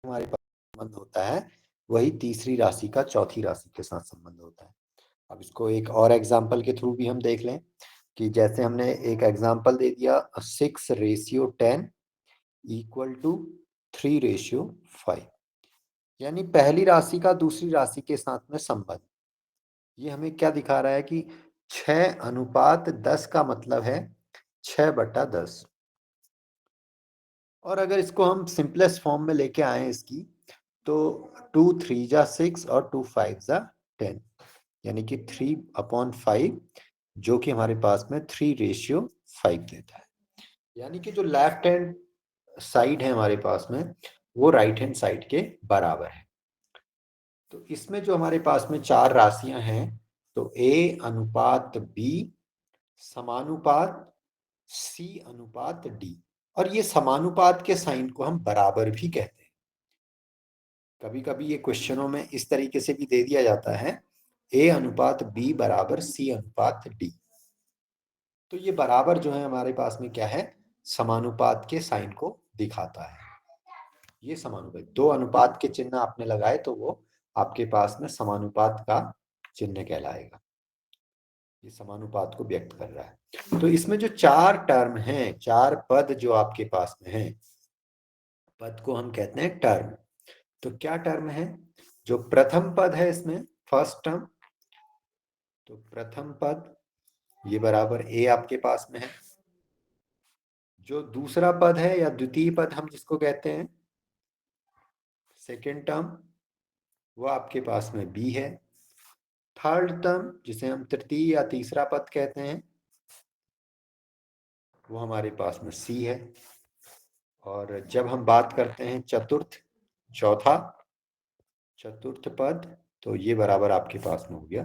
हमारे पास संबंध होता है वही तीसरी राशि का चौथी राशि के साथ संबंध होता है। अब इसको एक और एग्जाम्पल के थ्रू भी हम देख लें कि जैसे हमने एक एग्जाम्पल दे दिया 6:10 इक्वल टू 3:5, यानी पहली राशि का दूसरी राशि के साथ में संबंध। ये हमें क्या दिखा रहा है कि 6:10 का मतलब है 6/10। और अगर इसको हम सिंपलेस्ट फॉर्म में लेके आए इसकी, तो 2 3 जा 6 और 2 5 जा 10, यानी कि 3/5, जो कि हमारे पास में 3:5 देता है। यानी कि जो लेफ्ट हैंड साइड है हमारे पास में वो राइट हैंड साइड के बराबर है। तो इसमें जो हमारे पास में चार राशियां हैं, तो ए अनुपात बी समानुपात सी अनुपात डी। और ये समानुपात के साइन को हम बराबर भी कहते हैं। कभी कभी ये क्वेश्चनों में इस तरीके से भी दे दिया जाता है, ए अनुपात बी बराबर सी अनुपात डी। तो ये बराबर जो है हमारे पास में क्या है, समानुपात के साइन को दिखाता है। ये समानुपात, दो अनुपात के चिन्ह आपने लगाए तो वो आपके पास में समानुपात का चिन्ह कहलाएगा। ये समानुपात को व्यक्त कर रहा है। तो इसमें जो चार टर्म हैं, चार पद जो आपके पास में हैं, पद को हम कहते हैं टर्म। तो क्या टर्म है? जो प्रथम पद है इसमें फर्स्ट टर्म, तो प्रथम पद ये बराबर ए आपके पास में है। जो दूसरा पद है या द्वितीय पद हम जिसको कहते हैं सेकेंड टर्म, वो आपके पास में बी है। थर्ड टर्म जिसे हम तृतीय या तीसरा पद कहते हैं, वो हमारे पास में सी है। और जब हम बात करते हैं चतुर्थ, चौथा चतुर्थ पद, तो ये बराबर आपके पास में हो गया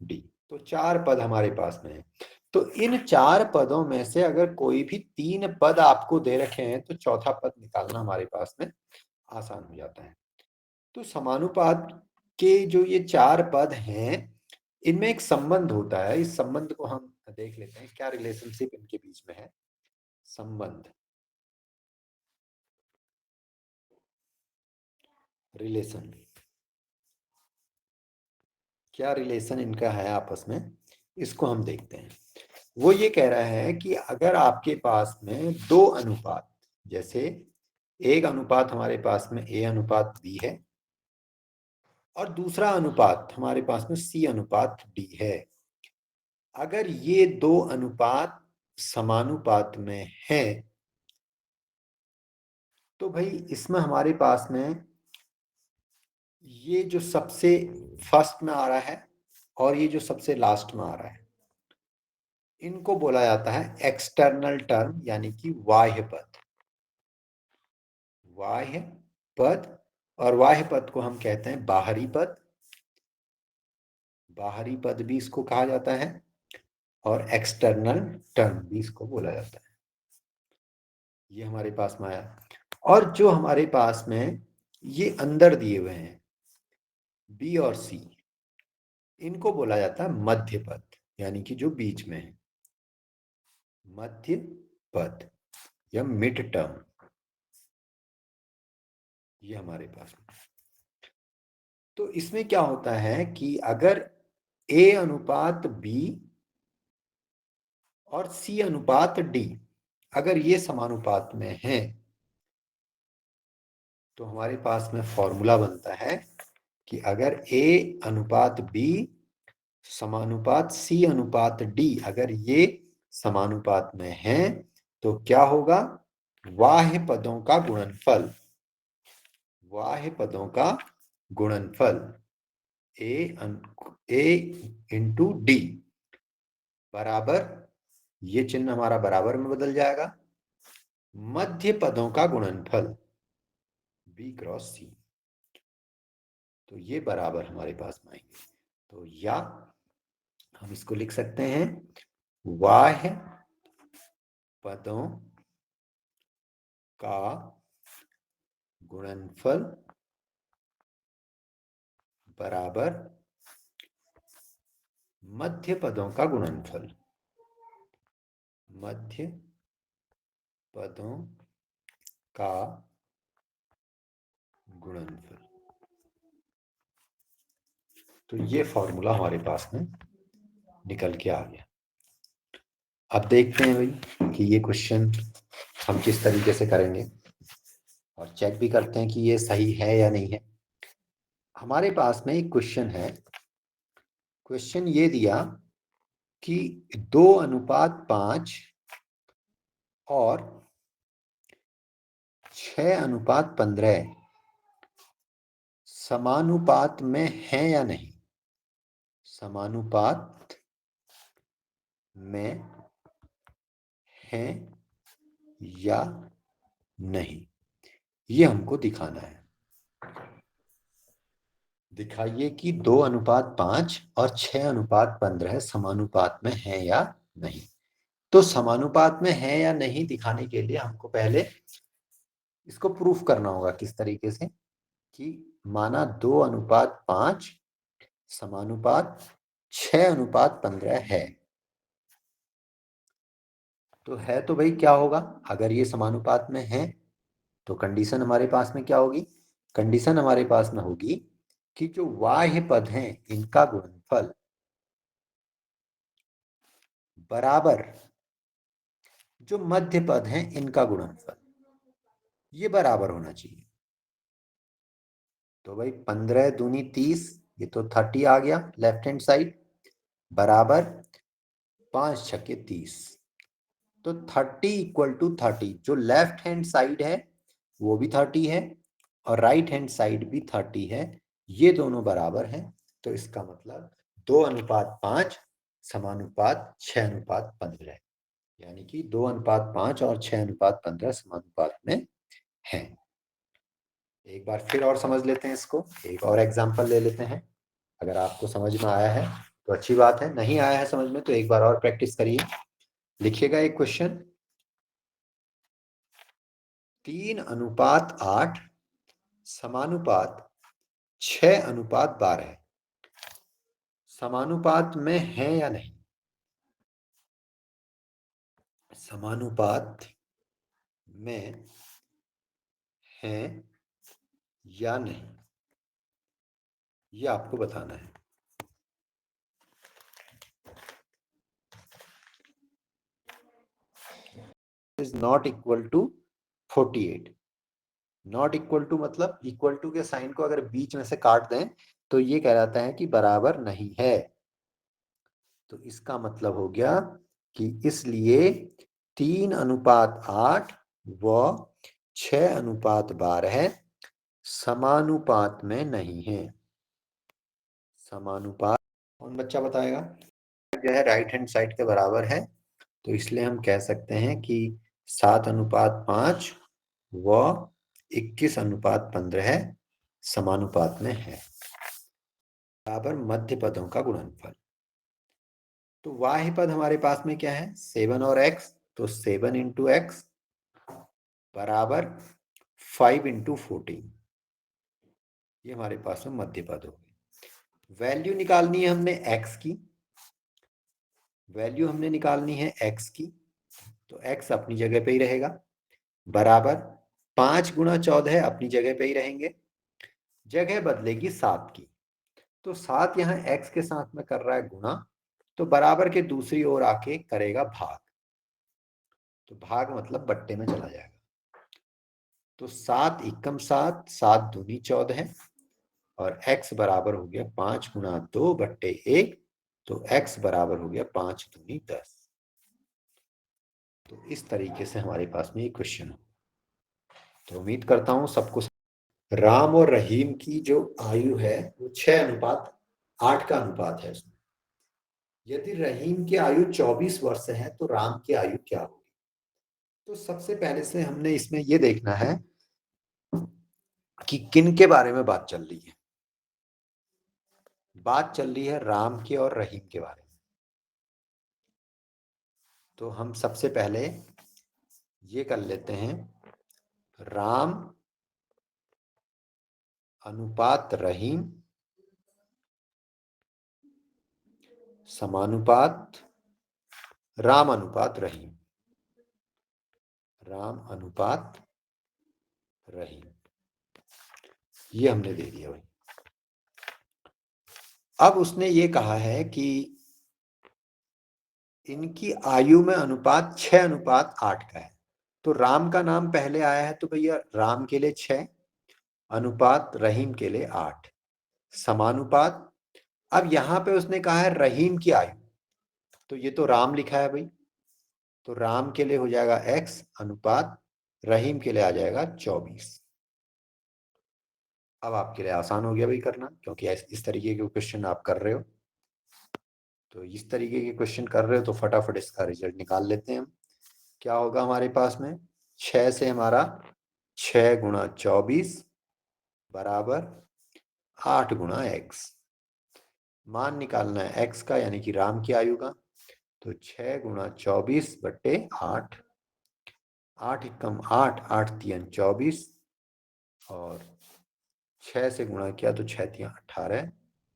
डी। तो चार पद हमारे पास में है। तो इन चार पदों में से अगर कोई भी तीन पद आपको दे रखे हैं तो चौथा पद निकालना हमारे पास में आसान हो जाता है। तो समानुपात के जो ये चार पद हैं, इनमें एक संबंध होता है। इस संबंध को हम देख लेते हैं, क्या रिलेशनशिप इनके बीच में है। संबंध, रिलेशन, क्या रिलेशन इनका है आपस में, इसको हम देखते हैं। वो ये कह रहा है कि अगर आपके पास में दो अनुपात, जैसे एक अनुपात हमारे पास में ए अनुपात बी है और दूसरा अनुपात हमारे पास में सी अनुपात डी है, अगर ये दो अनुपात समानुपात में हैं, तो भाई इसमें हमारे पास में ये जो सबसे फर्स्ट में आ रहा है और ये जो सबसे लास्ट में आ रहा है, इनको बोला जाता है एक्सटर्नल टर्म, यानी कि बाह्य पद। बाह्य पद, और बाह्य पद को हम कहते हैं बाहरी पद। बाहरी पद भी इसको कहा जाता है और एक्सटर्नल टर्म भी इसको बोला जाता है। ये हमारे पास में आया। और जो हमारे पास में ये अंदर दिए हुए हैं बी और सी, इनको बोला जाता है मध्य पद, यानी कि जो बीच में है, मध्य पद या मिड टर्म, ये हमारे पास में। तो इसमें क्या होता है कि अगर ए अनुपात बी और सी अनुपात डी अगर ये समानुपात में है, तो हमारे पास में फॉर्मूला बनता है कि अगर ए अनुपात बी समानुपात सी अनुपात डी अगर ये समानुपात में है, तो क्या होगा, बाह्य पदों का गुणनफल, बाह्य पदों का गुणनफल ए इंटू डी बराबर, ये चिन्ह हमारा बराबर में बदल जाएगा, मध्य पदों का गुणनफल बी क्रॉस सी। तो ये बराबर हमारे पास में आएंगे। तो या हम इसको लिख सकते हैं, बाह्य पदों का गुणनफल बराबर मध्य पदों का गुणनफल, मध्य पदों का गुणनफल। तो ये फॉर्मूला हमारे पास में निकल के आ गया। अब देखते हैं भाई कि ये क्वेश्चन हम किस तरीके से करेंगे और चेक भी करते हैं कि ये सही है या नहीं है। हमारे पास में एक क्वेश्चन है। क्वेश्चन ये दिया कि 2:5 और 6:15 समानुपात में है या नहीं। समानुपात में है या नहीं, ये हमको दिखाना है। दिखाइए कि 2:5 और 6:15 समानुपात में है या नहीं। तो समानुपात में है या नहीं दिखाने के लिए हमको पहले इसको प्रूफ करना होगा। किस तरीके से कि माना 2:5 समानुपात 6:15 है। तो है तो भाई क्या होगा, अगर ये समानुपात में है तो कंडीशन हमारे पास में क्या होगी। कंडीशन हमारे पास में होगी कि जो बाह्य पद हैं इनका गुणनफल बराबर जो मध्य पद हैं इनका गुणनफल, ये बराबर होना चाहिए। तो भाई 15 दूनी 30, ये तो 30 आ गया लेफ्ट हैंड साइड, बराबर 5 छक्के 30। तो 30 इक्वल टू 30, जो लेफ्ट हैंड साइड है वो भी 30 है और राइट हैंड साइड भी 30 है, ये दोनों बराबर हैं। तो इसका मतलब 2:5 समानुपात 6:15, यानी कि 2:5 और 6:15 समानुपात में है। एक बार फिर और समझ लेते हैं इसको, एक और एग्जांपल ले लेते हैं। अगर आपको समझ में आया है तो अच्छी बात है, नहीं आया है समझ में तो एक बार और प्रैक्टिस करिए। लिखिएगा एक क्वेश्चन, 3:8 समानुपात 6:12 समानुपात में है या नहीं। समानुपात में है या नहीं, ये आपको बताना है। Is not equal to 48। Not equal to मतलब इक्वल टू के साइन को अगर बीच में से काट दें तो ये कहलाता है कि बराबर नहीं है। तो इसका मतलब हो गया कि इसलिए 3:8 व 6:12 समानुपात में नहीं है। समानुपात कौन बच्चा बताएगा। जो है राइट हैंड साइड के बराबर है, तो इसलिए हम कह सकते हैं कि 7:5 व 21:15 समानुपात में है। बराबर मध्य पदों का गुणनफल। तो वाह्य पद हमारे पास में क्या है 7 और x, तो 7 इंटू एक्स बराबर 5 इंटू 14, ये हमारे पास में मध्य पद हो गए। वैल्यू निकालनी है हमने x की, वैल्यू हमने निकालनी है x की, तो x अपनी जगह पे ही रहेगा, बराबर 5 गुणा 14 अपनी जगह पे ही रहेंगे, जगह बदलेगी 7 की। तो 7 यहाँ x के साथ में कर रहा है गुणा, तो बराबर के दूसरी ओर आके करेगा भाग, तो भाग मतलब बट्टे में चला जाएगा। तो 7 एकम 7, 7 दूनी 14 और x बराबर हो गया 5 गुणा 2 बट्टे 1, तो x बराबर हो गया 5 दूनी 10। तो इस तरीके से हमारे पास में ये क्वेश्चन हो। तो उम्मीद करता हूं सबको। राम और रहीम की जो आयु है वो 6:8 का अनुपात है उसमें। यदि रहीम की आयु 24 वर्ष है तो राम की आयु क्या होगी। तो सबसे पहले से हमने इसमें ये देखना है कि किन के बारे में बात चल रही है। बात चल रही है राम के और रहीम के बारे में। तो हम सबसे पहले ये कर लेते हैं, राम अनुपात रहीम समानुपात राम अनुपात रहीम। राम अनुपात रहीम। ये हमने दे दिया भाई। अब उसने ये कहा है कि इनकी आयु में अनुपात 6:8 का है। तो राम का नाम पहले आया है तो भैया राम के लिए 6, अनुपात रहीम के लिए 8, समानुपात। अब यहां पे उसने कहा है रहीम की आयु, तो ये तो राम लिखा है भाई, तो राम के लिए हो जाएगा x अनुपात रहीम के लिए आ जाएगा 24। अब आपके लिए आसान हो गया भाई करना, क्योंकि इस तरीके के क्वेश्चन आप कर रहे हो। तो इस तरीके के क्वेश्चन कर रहे हो तो फटाफट इसका रिजल्ट निकाल लेते हैं हम। क्या होगा हमारे पास में, 6 से हमारा 6 × 24 बराबर 8 × x। मान निकालना है x का, यानी कि राम की आयु का। तो 6 × 24/8, 8 एकम 8, 8 तियन 24, और 6 से गुणा किया तो 6 तिया 18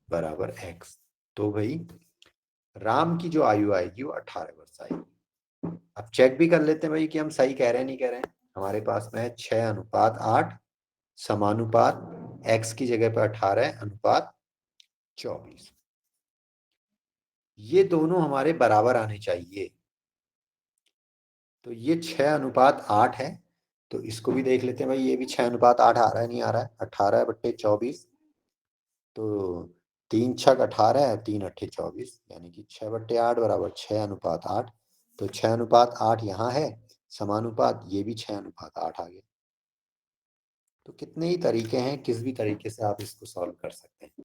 बराबर x। तो भाई राम की जो आयु आएगी वो 18 वर्ष आएगी। अब चेक भी कर लेते हैं भाई कि हम सही कह रहे हैं नहीं कह रहे हैं। हमारे पास में है 6:8 समानुपात x की जगह पर 18 अनुपात 24। ये दोनों हमारे बराबर आने चाहिए। तो ये 6:8 है, तो इसको भी देख लेते हैं भाई, ये भी 6:8 आ रहा है नहीं आ रहा है, 18/24। तो 3 छक 18 है, 3 अट्ठे 24, यानी कि 6/8 बराबर 6:8। तो 6:8 यहाँ है, समानुपात ये भी 6:8 आ गया। तो कितने ही तरीके हैं, किस भी तरीके से आप इसको सॉल्व कर सकते हैं।